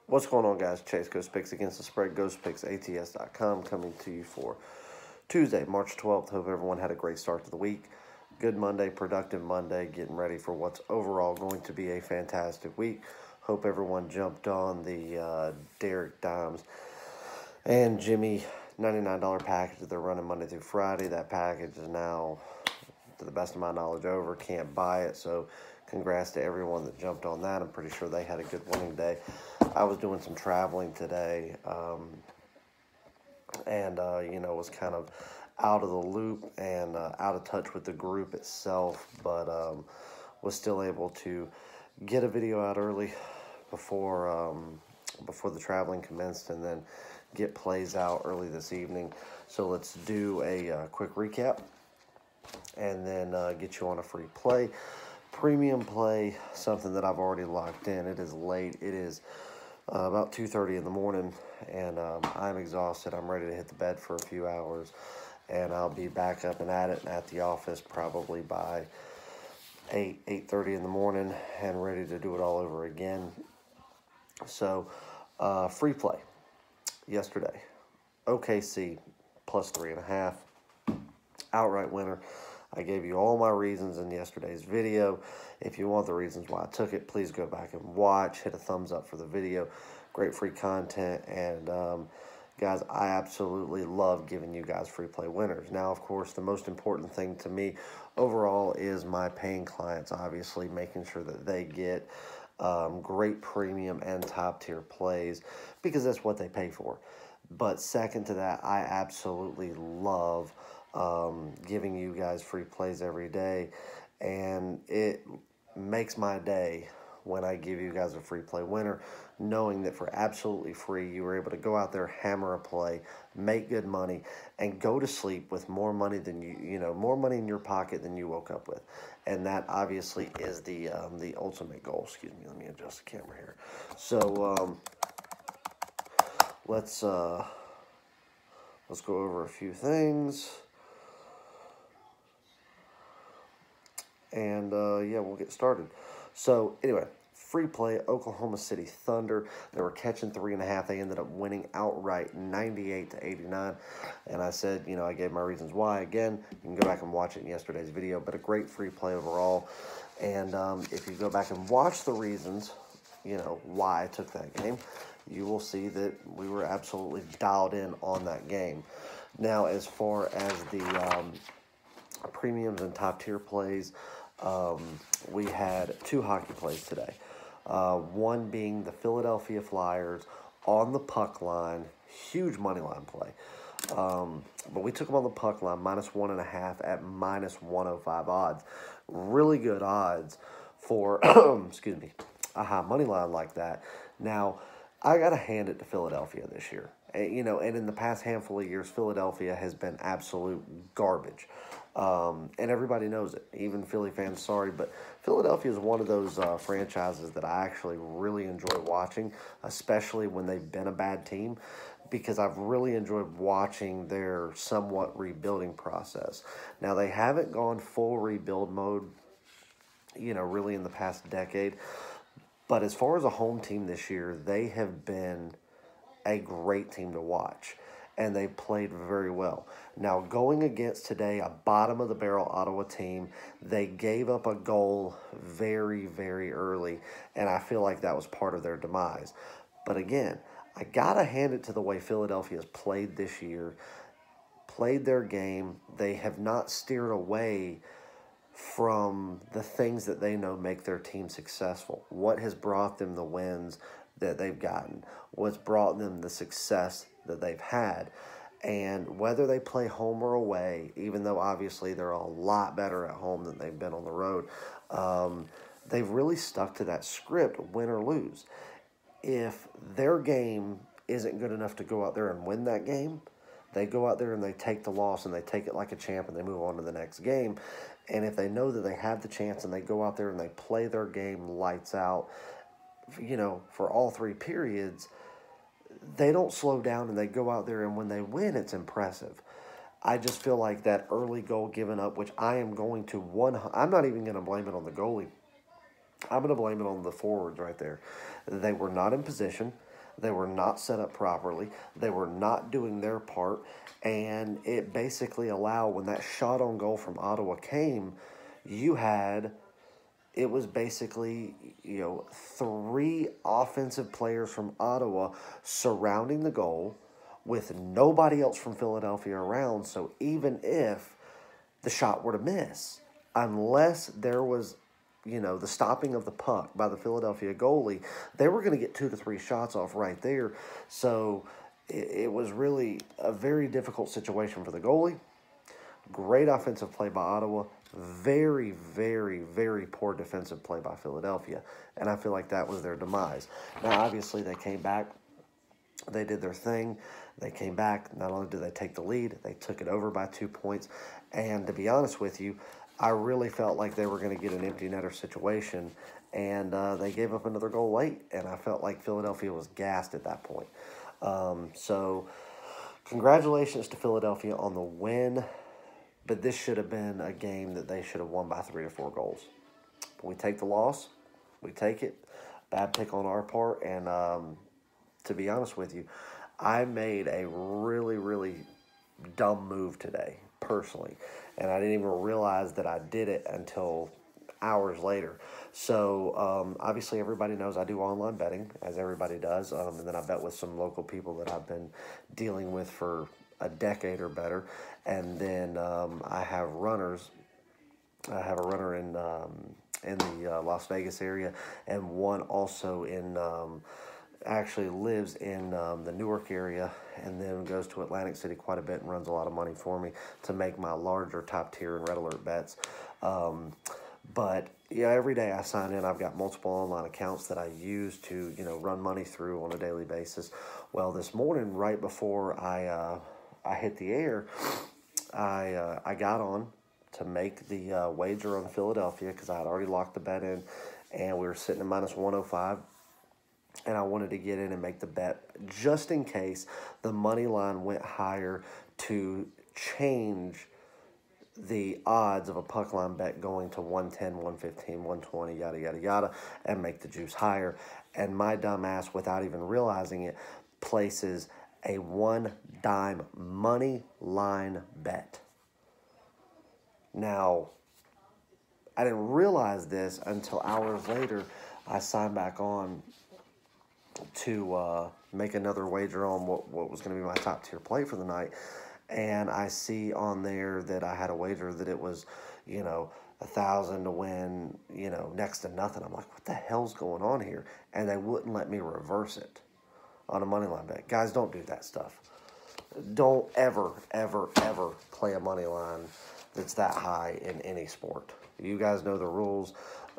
What's going on, guys? Chase Ghost Picks against the spread. GhostPicksATS.com coming to you for Tuesday, March 12th. Hope everyone had a great start to the week. Good Monday, productive Monday, getting ready for what's overall going to be a fantastic week. Hope everyone jumped on the Derek Dimes and Jimmy $99 package that they're running Monday through Friday. That package is now, to the best of my knowledge, over. Can't buy it, so congrats to everyone that jumped on that. I'm pretty sure they had a good winning day. I was doing some traveling today, and was kind of out of the loop and out of touch with the group itself, but was still able to get a video out early before the traveling commenced, and then get plays out early this evening. So let's do a quick recap, and then get you on a free play. Premium play, something that I've already locked in. It is late. It is about 2:30 in the morning, and I'm exhausted. I'm ready to hit the bed for a few hours, and I'll be back up and at it and at the office probably by 8:30 in the morning, and ready to do it all over again. So, free play yesterday. OKC plus 3.5. Outright winner. I gave you all my reasons in yesterday's video. If you want the reasons why I took it, please go back and watch. Hit a thumbs up for the video. Great free content. And, guys, I absolutely love giving you guys free play winners. Now, of course, the most important thing to me overall is my paying clients, obviously, making sure that they get great premium and top-tier plays, because that's what they pay for. But second to that, I absolutely love giving you guys free plays every day, and it makes my day when I give you guys a free play winner, knowing that for absolutely free you were able to go out there, hammer a play, make good money, and go to sleep with more money than more money in your pocket than you woke up with. And that obviously is the ultimate goal. Excuse me, let me adjust the camera here. So let's go over a few things. And, we'll get started. So, anyway, free play, Oklahoma City Thunder. They were catching 3.5. They ended up winning outright 98-89. And I said, I gave my reasons why. Again, you can go back and watch it in yesterday's video. But a great free play overall. And if you go back and watch the reasons, why I took that game, you will see that we were absolutely dialed in on that game. Now, as far as the premiums and top-tier plays, we had two hockey plays today. One being the Philadelphia Flyers on the puck line, huge money line play. But we took them on the puck line, -1.5 at -105 odds. Really good odds for, excuse me, a high money line like that. Now, I got to hand it to Philadelphia this year. And in the past handful of years, Philadelphia has been absolute garbage. And everybody knows it, even Philly fans, sorry. But Philadelphia is one of those franchises that I actually really enjoy watching, especially when they've been a bad team, because I've really enjoyed watching their somewhat rebuilding process. Now, they haven't gone full rebuild mode, really in the past decade. But as far as a home team this year, they have been a great team to watch, and they played very well. Now, going against today, a bottom-of-the-barrel Ottawa team, they gave up a goal very, very early, and I feel like that was part of their demise. But again, I got to hand it to the way Philadelphia's played this year, played their game. They have not steered away from the things that they know make their team successful. What has brought them the wins that they've gotten? What's brought them the success that they've had? And whether they play home or away, even though obviously they're a lot better at home than they've been on the road, they've really stuck to that script, win or lose. If their game isn't good enough to go out there and win that game, they go out there and they take the loss, and they take it like a champ, and they move on to the next game. And if they know that they have the chance and they go out there and they play their game lights out, for all three periods, they don't slow down, and they go out there, and when they win, it's impressive. I just feel like that early goal given up, which I am going to I'm not even going to blame it on the goalie. I'm going to blame it on the forwards right there. They were not in position. They were not set up properly. They were not doing their part. And it basically allowed, when that shot on goal from Ottawa came, you had, it was basically, three offensive players from Ottawa surrounding the goal with nobody else from Philadelphia around. So even if the shot were to miss, unless there was, the stopping of the puck by the Philadelphia goalie, they were going to get 2 to 3 shots off right there. So it was really a very difficult situation for the goalie. Great offensive play by Ottawa. Very, very, very poor defensive play by Philadelphia. And I feel like that was their demise. Now, obviously, they came back. They did their thing. They came back. Not only did they take the lead, they took it over by 2 points. And to be honest with you, I really felt like they were going to get an empty netter situation. And they gave up another goal late. And I felt like Philadelphia was gassed at that point. So congratulations to Philadelphia on the win. But this should have been a game that they should have won by 3 or 4 goals. We take the loss. We take it. Bad pick on our part. And to be honest with you, I made a really, really dumb move today, personally. And I didn't even realize that I did it until hours later. So obviously everybody knows I do online betting, as everybody does. And then I bet with some local people that I've been dealing with for a decade or better. And then I have runners. I have a runner in the Las Vegas area, and one also in actually lives in the Newark area, and then goes to Atlantic City quite a bit and runs a lot of money for me to make my larger top tier and red alert bets. But yeah, every day I sign in, I've got multiple online accounts that I use to run money through on a daily basis. Well, this morning, right before I hit the air, I got on to make the wager on Philadelphia because I had already locked the bet in, and we were sitting at minus 105, and I wanted to get in and make the bet just in case the money line went higher to change the odds of a puck line bet going to 110, 115, 120, yada, yada, yada, and make the juice higher. And my dumb ass, without even realizing it, places a $1 money line bet. Now, I didn't realize this until hours later. I signed back on to make another wager on what was going to be my top tier play for the night. And I see on there that I had a wager that it was, 1,000 to win, next to nothing. I'm like, what the hell's going on here? And they wouldn't let me reverse it on a money line bet. Guys, don't do that stuff. Don't ever, ever, ever play a money line that's that high in any sport. You guys know the rules.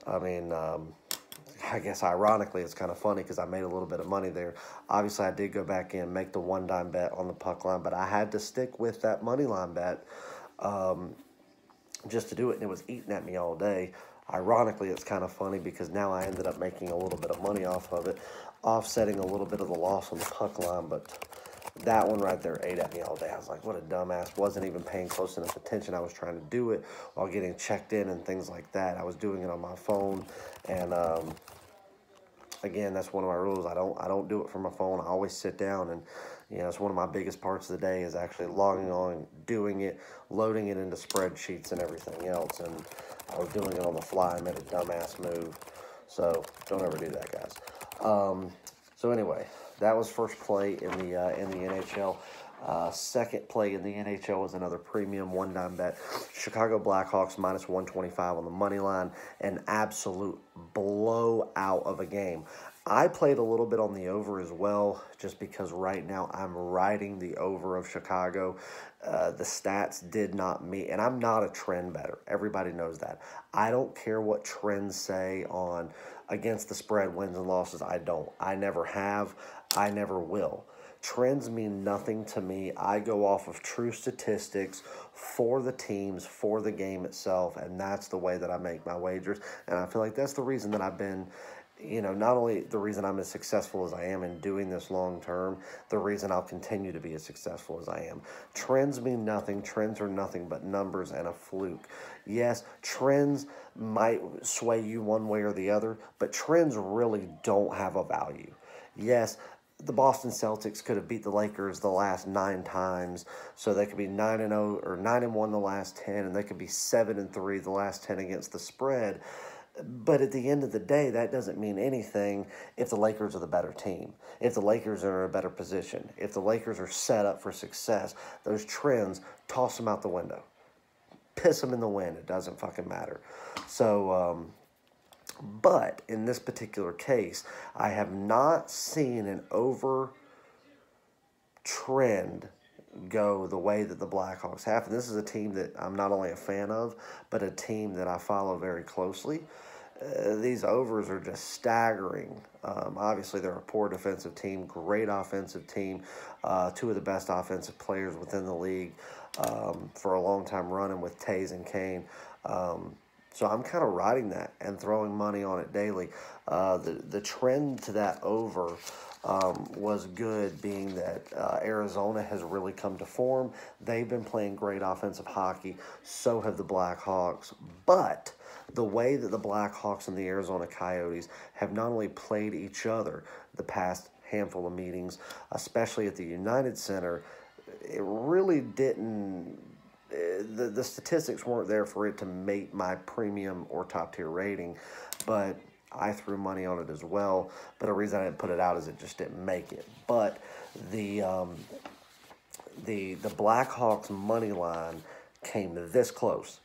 I mean, I guess ironically it's kind of funny because I made a little bit of money there. Obviously, I did go back in, make the $1 bet on the puck line, but I had to stick with that money line bet just to do it, and it was eating at me all day. Ironically, it's kind of funny because now I ended up making a little bit of money off of it, offsetting a little bit of the loss on the puck line, but that one right there ate at me all day. I was like, what a dumbass. Wasn't even paying close enough attention. I was trying to do it while getting checked in and things like that. I was doing it on my phone, and again, that's one of my rules. I don't do it from my phone. I always sit down, and it's one of my biggest parts of the day is actually logging on, doing it, loading it into spreadsheets and everything else. And I was doing it on the fly. I made a dumbass move. So don't ever do that, guys. So anyway, that was first play in the NHL. Second play in the NHL was another premium $1 bet. Chicago Blackhawks minus 125 on the money line. An absolute blowout of a game. I played a little bit on the over as well, just because right now I'm riding the over of Chicago. The stats did not meet, and I'm not a trend better. Everybody knows that. I don't care what trends say on against the spread, wins and losses. I don't. I never have. I never will. Trends mean nothing to me. I go off of true statistics for the teams, for the game itself, and that's the way that I make my wagers. And I feel like that's the reason that I've been, not only the reason I'm as successful as I am in doing this long term, the reason I'll continue to be as successful as I am. Trends mean nothing. Trends are nothing but numbers and a fluke. Yes, trends might sway you one way or the other, but trends really don't have a value. Yes, the Boston Celtics could have beat the Lakers the last 9 times, so they could be 9-0 or 9-1 the last 10, and they could be 7-3 the last 10 against the spread. But at the end of the day, that doesn't mean anything if the Lakers are the better team, if the Lakers are in a better position, if the Lakers are set up for success. Those trends, toss them out the window. Piss them in the wind. It doesn't fucking matter. So, but in this particular case, I have not seen an over trend go the way that the Blackhawks have. And this is a team that I'm not only a fan of, but a team that I follow very closely. These overs are just staggering. Obviously, they're a poor defensive team, great offensive team, 2 of the best offensive players within the league for a long time running with Tays and Kane. So I'm kind of riding that and throwing money on it daily. The trend to that over was good, being that Arizona has really come to form. They've been playing great offensive hockey. So have the Blackhawks. But the way that the Blackhawks and the Arizona Coyotes have not only played each other the past handful of meetings, especially at the United Center, it really didn't. The statistics weren't there for it to make my premium or top tier rating, but I threw money on it as well. But the reason I didn't put it out is it just didn't make it. But the Blackhawks money line came this close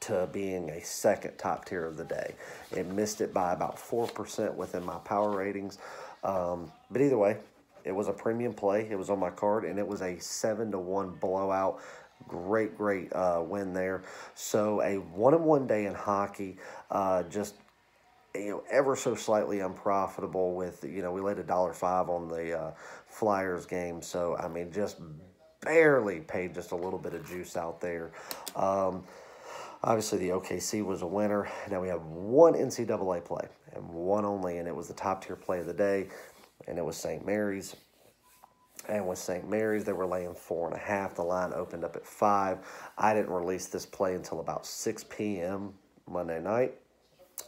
to being a second top tier of the day. It missed it by about 4% within my power ratings. But either way, it was a premium play. It was on my card, and it was a 7-1 blowout. Great win there. So a 1-1 day in hockey, just ever so slightly unprofitable with, we laid $1.05 on the Flyers game. So, I mean, just barely paid just a little bit of juice out there. Obviously, the OKC was a winner. Now we have one NCAA play, and one only, and it was the top-tier play of the day, and it was St. Mary's. And with St. Mary's, they were laying 4.5. The line opened up at 5. I didn't release this play until about 6 p.m. Monday night,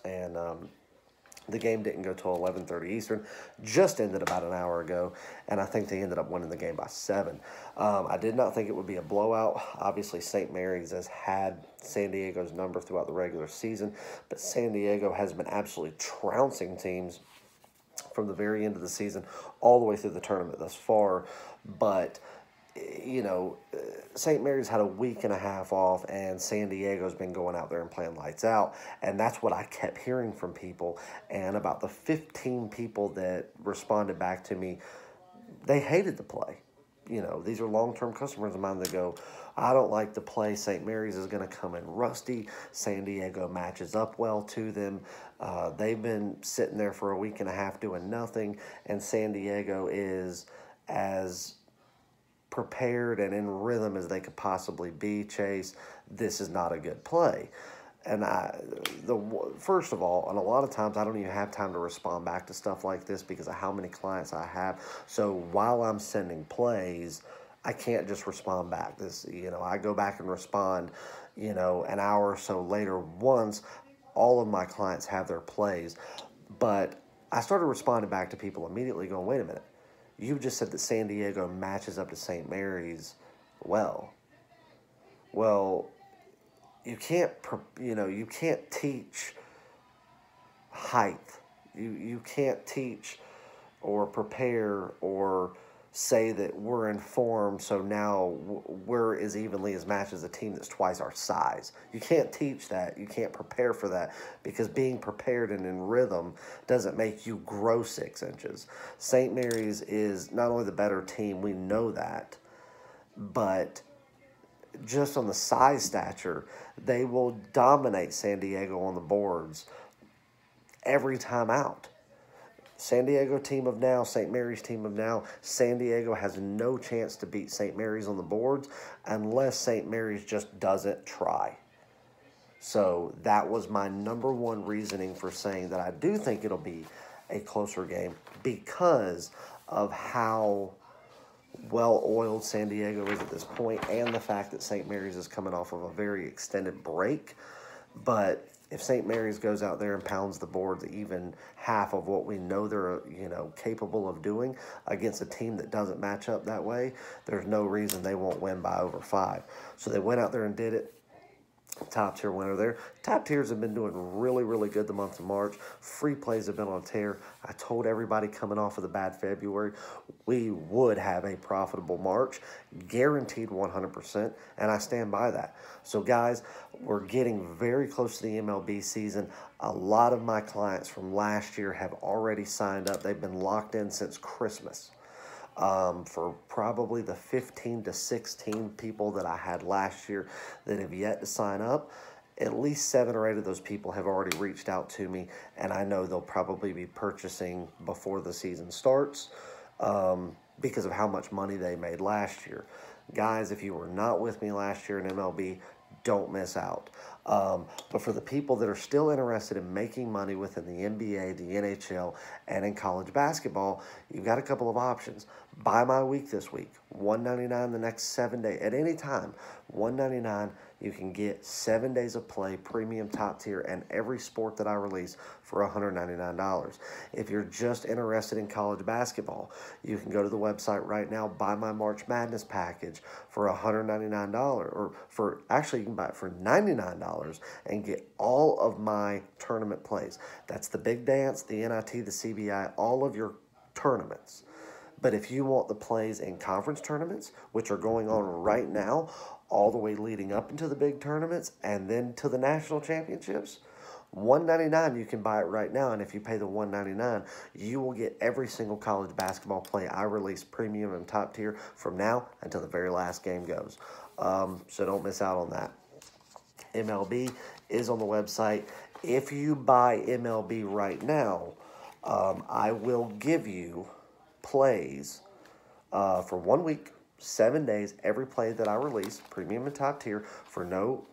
and the game didn't go till 11:30 Eastern. Just ended about an hour ago, and I think they ended up winning the game by 7. I did not think it would be a blowout. Obviously, St. Mary's has had San Diego's number throughout the regular season, but San Diego has been absolutely trouncing teams from the very end of the season all the way through the tournament thus far. But, St. Mary's had a week and a half off, and San Diego's been going out there and playing lights out. And that's what I kept hearing from people. And about the 15 people that responded back to me, they hated the play. These are long-term customers of mine that go, I don't like the play. St. Mary's is going to come in rusty. San Diego matches up well to them. They've been sitting there for a week and a half doing nothing, and San Diego is as prepared and in rhythm as they could possibly be. Chase, this is not a good play. And first of all, and a lot of times I don't even have time to respond back to stuff like this because of how many clients I have. So while I'm sending plays, I can't just respond back. I go back and respond, an hour or so later once all of my clients have their plays. But I started responding back to people immediately going, wait a minute, you just said that San Diego matches up to St. Mary's well. Well, you can't teach height. You can't teach or prepare or say that we're in form, so now we're as evenly as matched as a team that's twice our size. You can't teach that. You can't prepare for that, because being prepared and in rhythm doesn't make you grow 6 inches. St. Mary's is not only the better team, we know that, but just on the size stature, they will dominate San Diego on the boards every time out. San Diego team of now, St. Mary's team of now, San Diego has no chance to beat St. Mary's on the boards unless St. Mary's just doesn't try. So that was my number one reasoning for saying that I do think it'll be a closer game, because of how well-oiled San Diego is at this point, and the fact that St. Mary's is coming off of a very extended break. But if St. Mary's goes out there and pounds the boards even half of what we know they're, capable of doing against a team that doesn't match up that way, there's no reason they won't win by over 5. So they went out there and did it. Top tier winner there. Top tiers have been doing really, really good the month of March. Free plays have been on tear. I told everybody coming off of the bad February, we would have a profitable March, guaranteed 100%, and I stand by that. So, guys, we're getting very close to the MLB season. A lot of my clients from last year have already signed up. They've been locked in since Christmas. For probably the 15 to 16 people that I had last year that have yet to sign up, at least 7 or 8 of those people have already reached out to me, and I know they'll probably be purchasing before the season starts because of how much money they made last year. Guys, if you were not with me last year in MLB, don't miss out. But for the people that are still interested in making money within the NBA, the NHL, and in college basketball, you've got a couple of options. Buy my week this week, $199 the next 7 days. At any time, $199. You can get 7 days of play, premium top tier, and every sport that I release for $199. If you're just interested in college basketball, you can go to the website right now, buy my March Madness package for $199, or you can buy it for $99 and get all of my tournament plays. That's the Big Dance, the NIT, the CBI, all of your tournaments. But if you want the plays in conference tournaments, which are going on right now, all the way leading up into the big tournaments and then to the national championships, $199 you can buy it right now. And if you pay the $199, you will get every single college basketball play I release premium and top tier from now until the very last game goes. So don't miss out on that. MLB is on the website. If you buy MLB right now, I will give you plays for 1 week, 7 days, every play that I release, premium and top tier, for no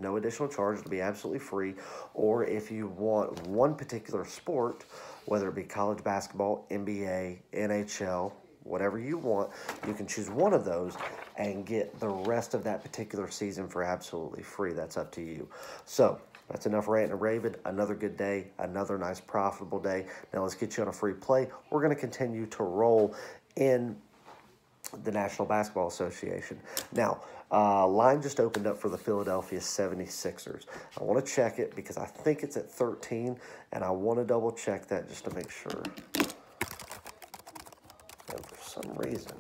additional charge. It'll be absolutely free. Or if you want one particular sport, whether it be college basketball, NBA, NHL, whatever you want, you can choose one of those and get the rest of that particular season for absolutely free. That's up to you. So that's enough ranting and raving. Another good day, another nice profitable day. Now let's get you on a free play. We're going to continue to roll in the National Basketball Association. Now, line just opened up for the Philadelphia 76ers. I want to check it because I think it's at 13, and I want to double check that just to make sure. And for some reason,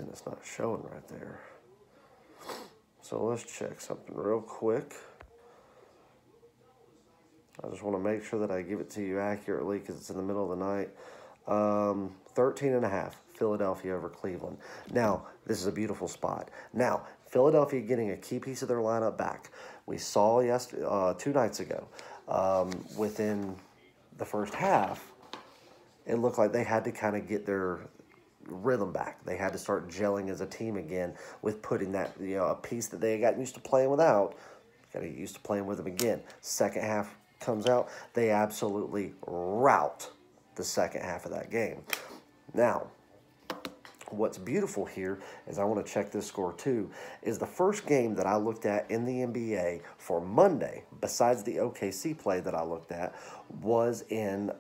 it's not showing right there. So let's check something real quick. I just want to make sure that I give it to you accurately because it's in the middle of the night. 13.5, Philadelphia over Cleveland. Now, this is a beautiful spot. Now, Philadelphia getting a key piece of their lineup back. We saw 2 nights ago, within the first half, it looked like they had to kind of get their rhythm back. They had to start gelling as a team again with putting that, a piece that they had gotten used to playing without, got to get used to playing with them again. Second half comes out, they absolutely rout the second half of that game. Now, what's beautiful here is I want to check this score too, is the first game that I looked at in the NBA for Monday, besides the OKC play that I looked at, was in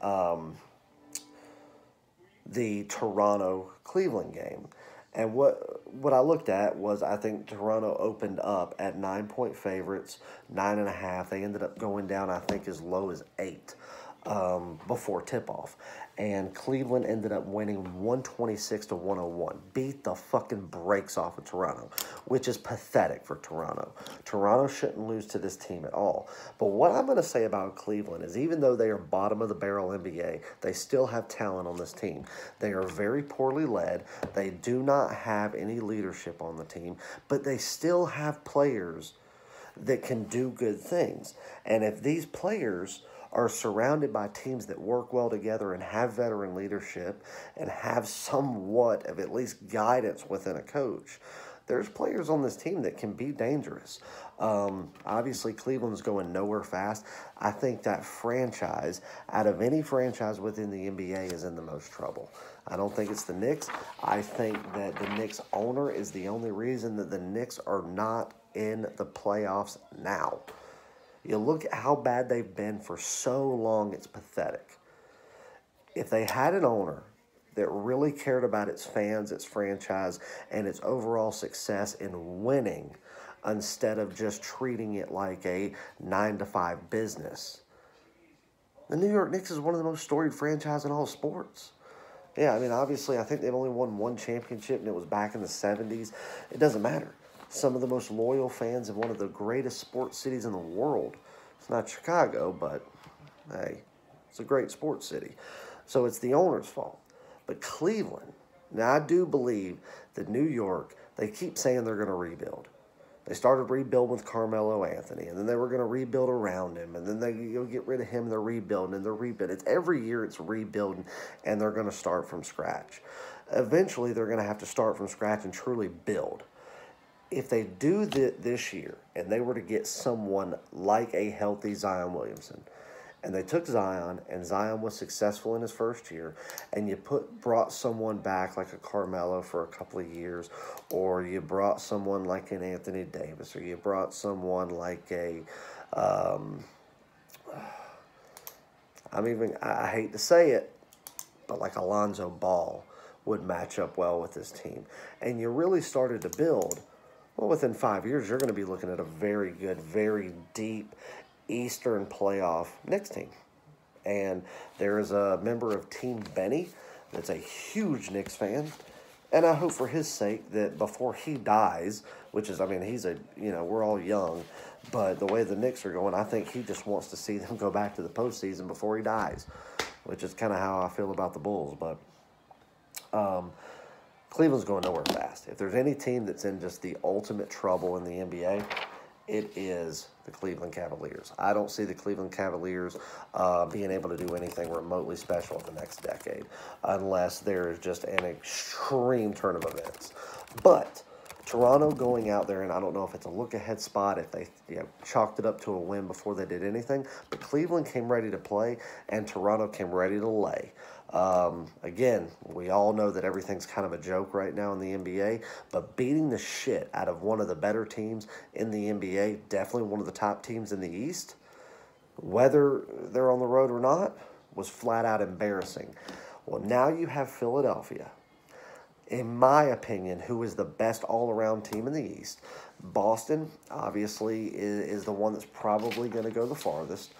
the Toronto-Cleveland game. And what I looked at was, I think Toronto opened up at 9-point favorites, 9.5. They ended up going down, I think, as low as 8 before tip-off. And Cleveland ended up winning 126-101. Beat the fucking brakes off of Toronto, which is pathetic for Toronto. Toronto shouldn't lose to this team at all. But what I'm going to say about Cleveland is, even though they are bottom of the barrel NBA, they still have talent on this team. They are very poorly led. They do not have any leadership on the team, but they still have players that can do good things. And if these players are surrounded by teams that work well together and have veteran leadership and have somewhat of at least guidance within a coach, there's players on this team that can be dangerous. Obviously, Cleveland's going nowhere fast. I think that franchise, out of any franchise within the NBA, is in the most trouble. I don't think it's the Knicks. I think that the Knicks owner is the only reason that the Knicks are not in the playoffs now. You look at how bad they've been for so long, it's pathetic. If they had an owner that really cared about its fans, its franchise, and its overall success in winning, instead of just treating it like a 9-to-5 business, the New York Knicks is one of the most storied franchises in all sports. Yeah, I mean, obviously, I think they've only won one championship, and it was back in the 70s. It doesn't matter. Some of the most loyal fans of one of the greatest sports cities in the world. It's not Chicago, but, hey, it's a great sports city. So it's the owner's fault. But Cleveland, now I do believe that New York, they keep saying they're going to rebuild. They started rebuilding with Carmelo Anthony, and then they were going to rebuild around him, and then they get rid of him, and they're rebuilding, and they're rebuilding. It's every year it's rebuilding, and they're going to start from scratch. Eventually, they're going to have to start from scratch and truly build. If they do this year, and they were to get someone like a healthy Zion Williamson, and they took Zion, and Zion was successful in his first year, and you brought someone back like a Carmelo for a couple of years, or you brought someone like an Anthony Davis, or you brought someone like a, I hate to say it, but like Alonzo Ball would match up well with this team. And you really started to build, well, within 5 years, you're going to be looking at a very good, very deep Eastern playoff Knicks team. And there is a member of Team Benny that's a huge Knicks fan. And I hope for his sake that before he dies, which is, I mean, we're all young, but the way the Knicks are going, I think he just wants to see them go back to the postseason before he dies, which is kind of how I feel about the Bulls. But Cleveland's going nowhere fast. If there's any team that's in just the ultimate trouble in the NBA, it is the Cleveland Cavaliers. I don't see the Cleveland Cavaliers being able to do anything remotely special in the next decade unless there is just an extreme turn of events. But Toronto going out there, and I don't know if it's a look-ahead spot, if they chalked it up to a win before they did anything, but Cleveland came ready to play, and Toronto came ready to lay. Again, we all know that everything's kind of a joke right now in the NBA, but beating the shit out of one of the better teams in the NBA, definitely one of the top teams in the East, whether they're on the road or not, was flat out embarrassing. Well, now you have Philadelphia, in my opinion, who is the best all-around team in the East. Boston, obviously, is the one that's probably going to go the farthest.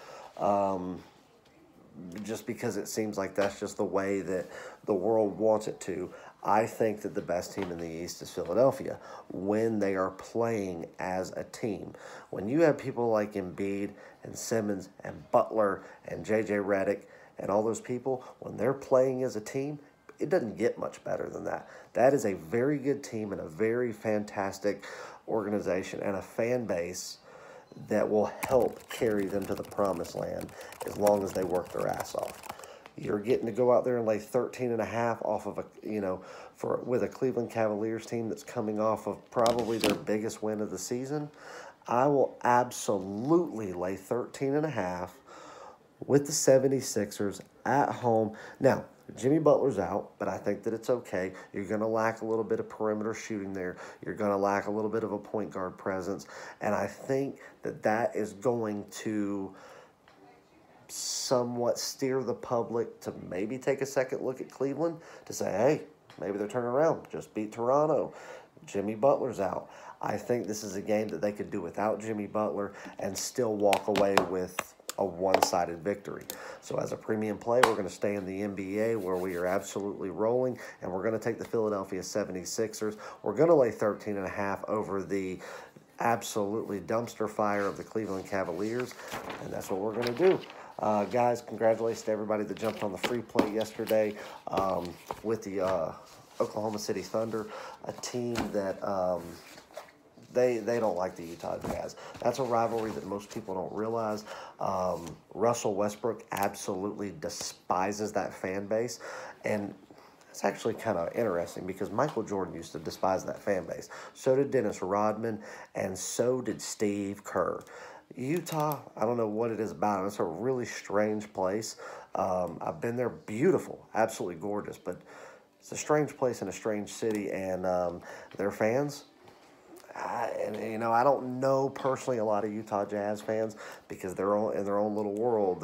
Just because it seems like that's just the way that the world wants it to. I think that the best team in the East is Philadelphia when they are playing as a team. When you have people like Embiid and Simmons and Butler and J.J. Redick and all those people, when they're playing as a team, it doesn't get much better than that. That is a very good team and a very fantastic organization and a fan base that will help carry them to the promised land as long as they work their ass off. You're getting to go out there and lay 13.5 off of with a Cleveland Cavaliers team that's coming off of probably their biggest win of the season. I will absolutely lay 13.5 with the 76ers at home. Now, Jimmy Butler's out, but I think that it's okay. You're going to lack a little bit of perimeter shooting there. You're going to lack a little bit of a point guard presence. And I think that is going to somewhat steer the public to maybe take a second look at Cleveland to say, hey, maybe they're turning around. Just beat Toronto. Jimmy Butler's out. I think this is a game that they could do without Jimmy Butler and still walk away with a one-sided victory. So as a premium play, we're going to stay in the NBA where we are absolutely rolling, and we're going to take the Philadelphia 76ers. We're going to lay 13.5 over the absolutely dumpster fire of the Cleveland Cavaliers, and that's what we're going to do. Guys, congratulations to everybody that jumped on the free play yesterday with the Oklahoma City Thunder, a team that They don't like the Utah Jazz. That's a rivalry that most people don't realize. Russell Westbrook absolutely despises that fan base. And It's actually kind of interesting because Michael Jordan used to despise that fan base. So did Dennis Rodman, and so did Steve Kerr. Utah, I don't know what it is about it. It's a really strange place. I've been there, beautiful, absolutely gorgeous, but it's a strange place in a strange city, and their fans. I don't know personally a lot of Utah Jazz fans because they're all in their own little world.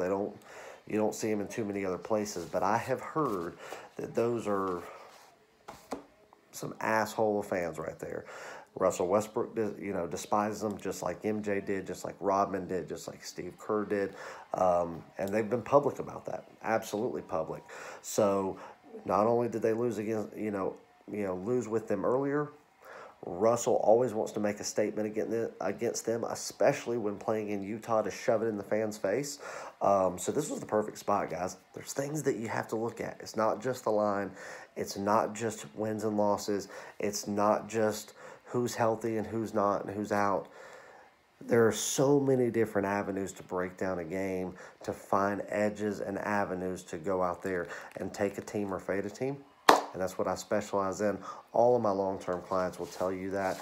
You don't see them in too many other places. But I have heard that those are some asshole fans right there. Russell Westbrook, despises them just like MJ did, just like Rodman did, just like Steve Kerr did, and they've been public about that, absolutely public. So not only did they lose against, lose with them earlier, Russell always wants to make a statement against them, especially when playing in Utah, to shove it in the fans' face. So this was the perfect spot, guys. There's things that you have to look at. It's not just the line. It's not just wins and losses. It's not just who's healthy and who's not and who's out. There are so many different avenues to break down a game, to find edges and avenues to go out there and take a team or fade a team. And that's what I specialize in. All of my long-term clients will tell you that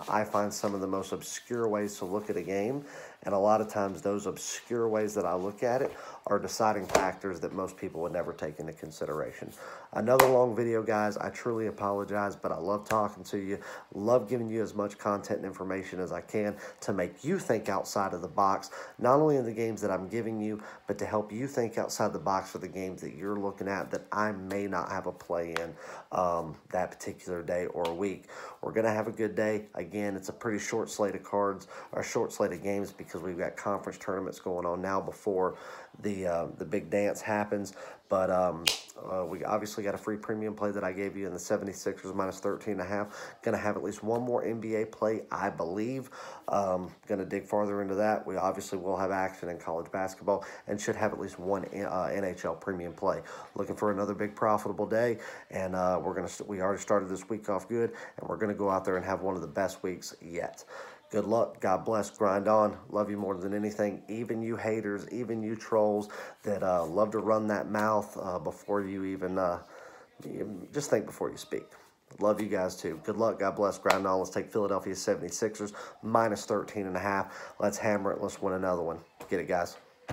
I find some of the most obscure ways to look at a game. And a lot of times those obscure ways that I look at it are deciding factors that most people would never take into consideration. Another long video, guys. I truly apologize, but I love talking to you. Love giving you as much content and information as I can to make you think outside of the box, not only in the games that I'm giving you, but to help you think outside the box for the games that you're looking at that I may not have a play in that particular day or week. We're going to have a good day. Again, it's a pretty short slate of cards, or short slate of games, because we've got conference tournaments going on now before the big dance happens. But we obviously got a free premium play that I gave you in the 76ers minus 13.5. Going to have at least one more NBA play, I believe. Going to dig farther into that. We obviously will have action in college basketball and should have at least one NHL premium play. Looking for another big profitable day, and we already started this week off good, and we're going to go out there and have one of the best weeks yet. Good luck. God bless. Grind on. Love you more than anything. Even you haters, even you trolls that love to run that mouth before you even just think before you speak. Love you guys too. Good luck. God bless. Grind on. Let's take Philadelphia 76ers minus 13.5. Let's hammer it. Let's win another one. Get it, guys.